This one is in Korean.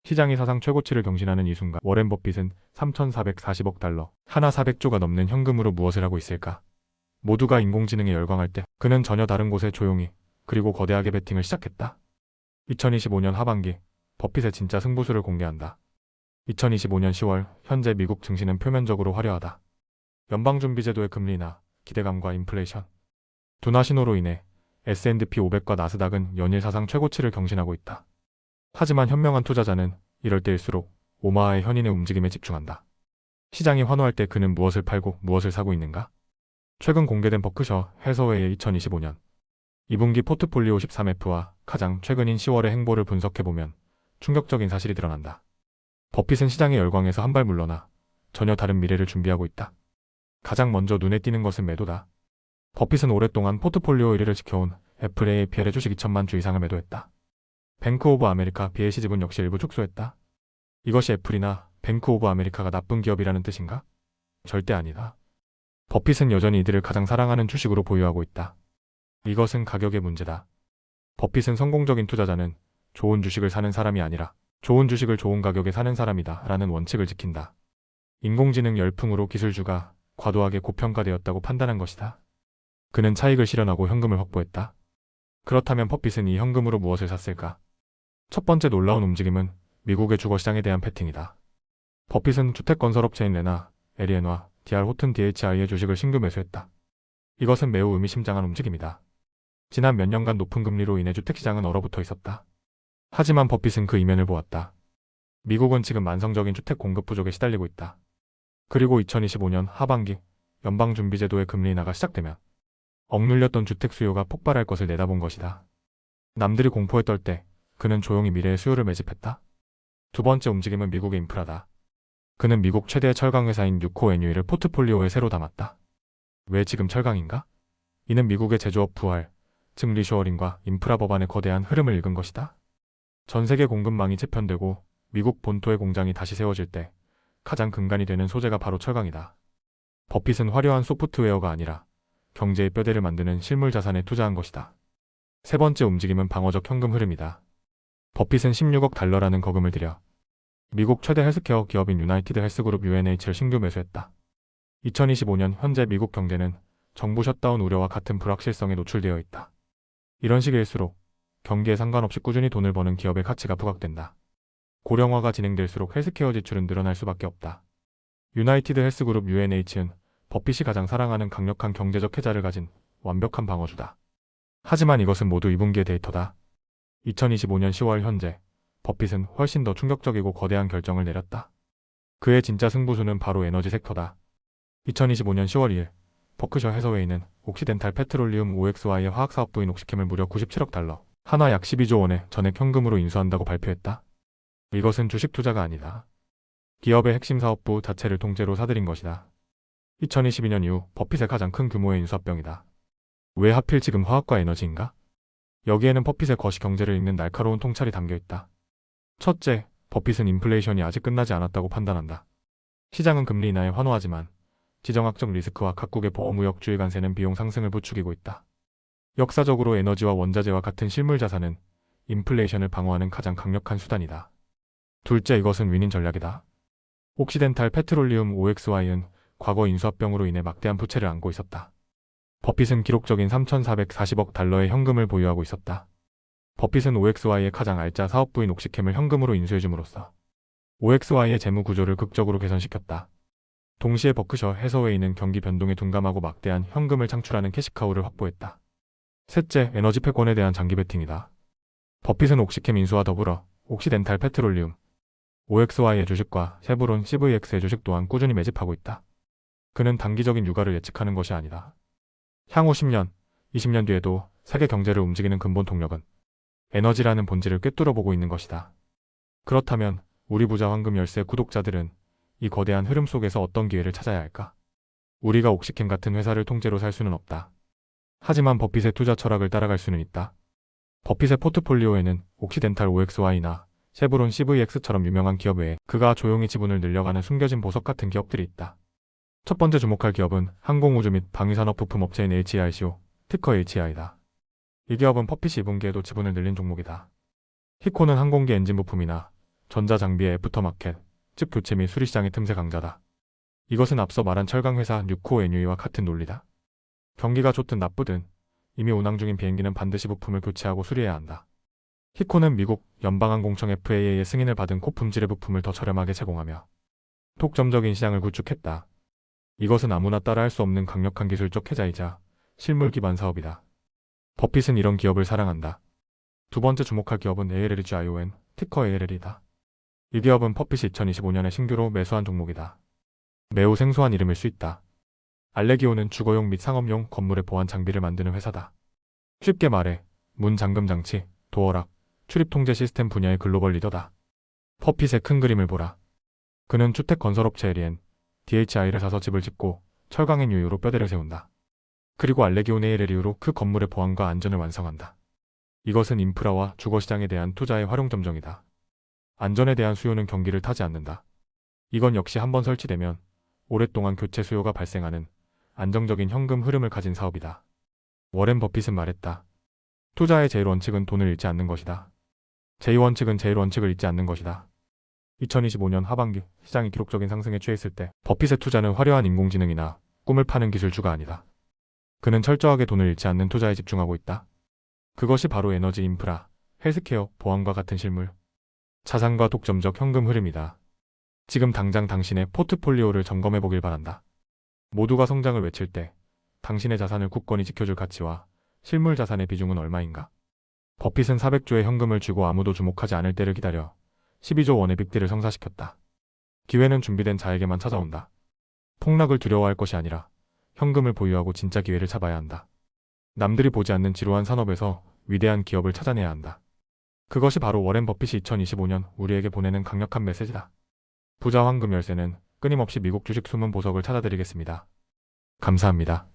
시장이 사상 최고치를 경신하는 이 순간 워렌 버핏은 3,440억 달러, 하나 400조가 넘는 현금으로 무엇을 하고 있을까? 모두가 인공지능에 열광할 때 그는 전혀 다른 곳에 조용히 그리고 거대하게 베팅을 시작했다. 2025년 하반기 버핏의 진짜 승부수를 공개한다. 2025년 10월 현재 미국 증시는 표면적으로 화려하다. 연방준비제도의 금리 인하, 기대감과 인플레이션, 둔화 신호로 인해 S&P 500과 나스닥은 연일 사상 최고치를 경신하고 있다. 하지만 현명한 투자자는 이럴 때일수록 오마하의 현인의 움직임에 집중한다. 시장이 환호할 때 그는 무엇을 팔고 무엇을 사고 있는가? 최근 공개된 버크셔 해서웨이의 2025년 2분기 포트폴리오 13F와 가장 최근인 10월의 행보를 분석해보면 충격적인 사실이 드러난다. 버핏은 시장의 열광에서 한 발 물러나 전혀 다른 미래를 준비하고 있다. 가장 먼저 눈에 띄는 것은 매도다. 버핏은 오랫동안 포트폴리오 1위를 지켜온 애플 AAPL의 주식 2천만 주 이상을 매도했다. 뱅크 오브 아메리카 BAC 지분 역시 일부 축소했다. 이것이 애플이나 뱅크 오브 아메리카가 나쁜 기업이라는 뜻인가? 절대 아니다. 버핏은 여전히 이들을 가장 사랑하는 주식으로 보유하고 있다. 이것은 가격의 문제다. 버핏은 성공적인 투자자는 좋은 주식을 사는 사람이 아니라 좋은 주식을 좋은 가격에 사는 사람이다 라는 원칙을 지킨다. 인공지능 열풍으로 기술주가 과도하게 고평가되었다고 판단한 것이다. 그는 차익을 실현하고 현금을 확보했다. 그렇다면 버핏은 이 현금으로 무엇을 샀을까? 첫 번째 놀라운 움직임은 미국의 주거시장에 대한 패팅이다. 버핏은 주택건설업체인 레나, 에리엔와 DR 호튼 DHI의 주식을 신규 매수했다. 이것은 매우 의미심장한 움직임이다. 지난 몇 년간 높은 금리로 인해 주택시장은 얼어붙어 있었다. 하지만 버핏은 그 이면을 보았다. 미국은 지금 만성적인 주택 공급 부족에 시달리고 있다. 그리고 2025년 하반기 연방준비제도의 금리 인하가 시작되면 억눌렸던 주택 수요가 폭발할 것을 내다본 것이다. 남들이 공포에 떨 때 그는 조용히 미래의 수요를 매집했다. 두 번째 움직임은 미국의 인프라다. 그는 미국 최대의 철강회사인 유코 애뉴이를 포트폴리오에 새로 담았다. 왜 지금 철강인가? 이는 미국의 제조업 부활, 즉 리쇼어링과 인프라 법안의 거대한 흐름을 읽은 것이다. 전 세계 공급망이 재편되고 미국 본토의 공장이 다시 세워질 때 가장 근간이 되는 소재가 바로 철강이다. 버핏은 화려한 소프트웨어가 아니라 경제의 뼈대를 만드는 실물 자산에 투자한 것이다. 세 번째 움직임은 방어적 현금 흐름이다. 버핏은 16억 달러라는 거금을 들여 미국 최대 헬스케어 기업인 유나이티드 헬스그룹 UNH를 신규 매수했다. 2025년 현재 미국 경제는 정부 셧다운 우려와 같은 불확실성에 노출되어 있다. 이런 시기일수록 경기에 상관없이 꾸준히 돈을 버는 기업의 가치가 부각된다. 고령화가 진행될수록 헬스케어 지출은 늘어날 수밖에 없다. 유나이티드 헬스그룹 UNH는 버핏이 가장 사랑하는 강력한 경제적 해자를 가진 완벽한 방어주다. 하지만 이것은 모두 2분기의 데이터다. 2025년 10월 현재 버핏은 훨씬 더 충격적이고 거대한 결정을 내렸다. 그의 진짜 승부수는 바로 에너지 섹터다. 2025년 10월 2일 버크셔 해서웨이는 옥시덴탈 페트롤리움 OXY의 화학사업부인 옥시캠을 무려 97억 달러, 하나 약 12조 원의 전액 현금으로 인수한다고 발표했다. 이것은 주식 투자가 아니다. 기업의 핵심 사업부 자체를 통째로 사들인 것이다. 2022년 이후 버핏의 가장 큰 규모의 인수합병이다. 왜 하필 지금 화학과 에너지인가? 여기에는 버핏의 거시 경제를 읽는 날카로운 통찰이 담겨있다. 첫째, 버핏은 인플레이션이 아직 끝나지 않았다고 판단한다. 시장은 금리 인하에 환호하지만 지정학적 리스크와 각국의 보호무역주의 관세는 비용 상승을 부추기고 있다. 역사적으로 에너지와 원자재와 같은 실물 자산은 인플레이션을 방어하는 가장 강력한 수단이다. 둘째, 이것은 윈윈 전략이다. 옥시덴탈 페트롤리움 OXY는 과거 인수합병으로 인해 막대한 부채를 안고 있었다. 버핏은 기록적인 3,440억 달러의 현금을 보유하고 있었다. 버핏은 OXY의 가장 알짜 사업부인 옥시캠을 현금으로 인수해줌으로써 OXY의 재무 구조를 극적으로 개선시켰다. 동시에 버크셔 해서웨이는 경기 변동에 둔감하고 막대한 현금을 창출하는 캐시카우를 확보했다. 셋째, 에너지 패권에 대한 장기 베팅이다. 버핏은 옥시캠 인수와 더불어 옥시덴탈 페트롤리움 OXY의 주식과 쉐브론 CVX의 주식 또한 꾸준히 매집하고 있다. 그는 단기적인 유가를 예측하는 것이 아니다. 향후 10년, 20년 뒤에도 세계 경제를 움직이는 근본 동력은 에너지라는 본질을 꿰뚫어 보고 있는 것이다. 그렇다면 우리 부자 황금 열쇠 구독자들은 이 거대한 흐름 속에서 어떤 기회를 찾아야 할까? 우리가 옥시캠 같은 회사를 통째로 살 수는 없다. 하지만 버핏의 투자 철학을 따라갈 수는 있다. 버핏의 포트폴리오에는 옥시덴탈 OXY나 쉐브론 CVX처럼 유명한 기업 외에 그가 조용히 지분을 늘려가는 숨겨진 보석 같은 기업들이 있다. 첫 번째 주목할 기업은 항공우주 및 방위산업 부품 업체인 HICO, 티커 HI다. 이 기업은 버핏이 2분기에도 지분을 늘린 종목이다. 히코는 항공기 엔진 부품이나 전자장비의 애프터마켓, 즉 교체 및 수리시장의 틈새 강자다. 이것은 앞서 말한 철강회사 뉴코 NU와 같은 논리다. 경기가 좋든 나쁘든 이미 운항 중인 비행기는 반드시 부품을 교체하고 수리해야 한다. 히코는 미국 연방항공청 FAA의 승인을 받은 고품질의 부품을 더 저렴하게 제공하며 독점적인 시장을 구축했다. 이것은 아무나 따라할 수 없는 강력한 기술적 해자이자 실물 기반 사업이다. 버핏은 이런 기업을 사랑한다. 두 번째 주목할 기업은 ALLGION, 티커 ALL이다. 이 기업은 버핏이 2025년에 신규로 매수한 종목이다. 매우 생소한 이름일 수 있다. 알레기온은 주거용 및 상업용 건물의 보안 장비를 만드는 회사다. 쉽게 말해 문 잠금 장치, 도어락, 출입 통제 시스템 분야의 글로벌 리더다. 버핏의 큰 그림을 보라. 그는 주택 건설업체 LN, DHI를 사서 집을 짓고 철강의 유유로 뼈대를 세운다. 그리고 알레기온 ALL 이후로 그 건물의 보안과 안전을 완성한다. 이것은 인프라와 주거시장에 대한 투자의 활용점정이다. 안전에 대한 수요는 경기를 타지 않는다. 이건 역시 한번 설치되면 오랫동안 교체 수요가 발생하는 안정적인 현금 흐름을 가진 사업이다. 워렌 버핏은 말했다. 투자의 제일 원칙은 돈을 잃지 않는 것이다. 제2원칙은 제일 원칙을 잊지 않는 것이다. 2025년 하반기 시장이 기록적인 상승에 취했을 때 버핏의 투자는 화려한 인공지능이나 꿈을 파는 기술주가 아니다. 그는 철저하게 돈을 잃지 않는 투자에 집중하고 있다. 그것이 바로 에너지 인프라, 헬스케어, 보안과 같은 실물, 자산과 독점적 현금 흐름이다. 지금 당장 당신의 포트폴리오를 점검해 보길 바란다. 모두가 성장을 외칠 때 당신의 자산을 굳건히 지켜줄 가치와 실물 자산의 비중은 얼마인가? 버핏은 400조의 현금을 쥐고 아무도 주목하지 않을 때를 기다려 12조 원의 빅딜을 성사시켰다. 기회는 준비된 자에게만 찾아온다. 폭락을 두려워할 것이 아니라 현금을 보유하고 진짜 기회를 잡아야 한다. 남들이 보지 않는 지루한 산업에서 위대한 기업을 찾아내야 한다. 그것이 바로 워렌 버핏이 2025년 우리에게 보내는 강력한 메시지다. 부자 황금 열쇠는 끊임없이 미국 주식 숨은 보석을 찾아드리겠습니다. 감사합니다.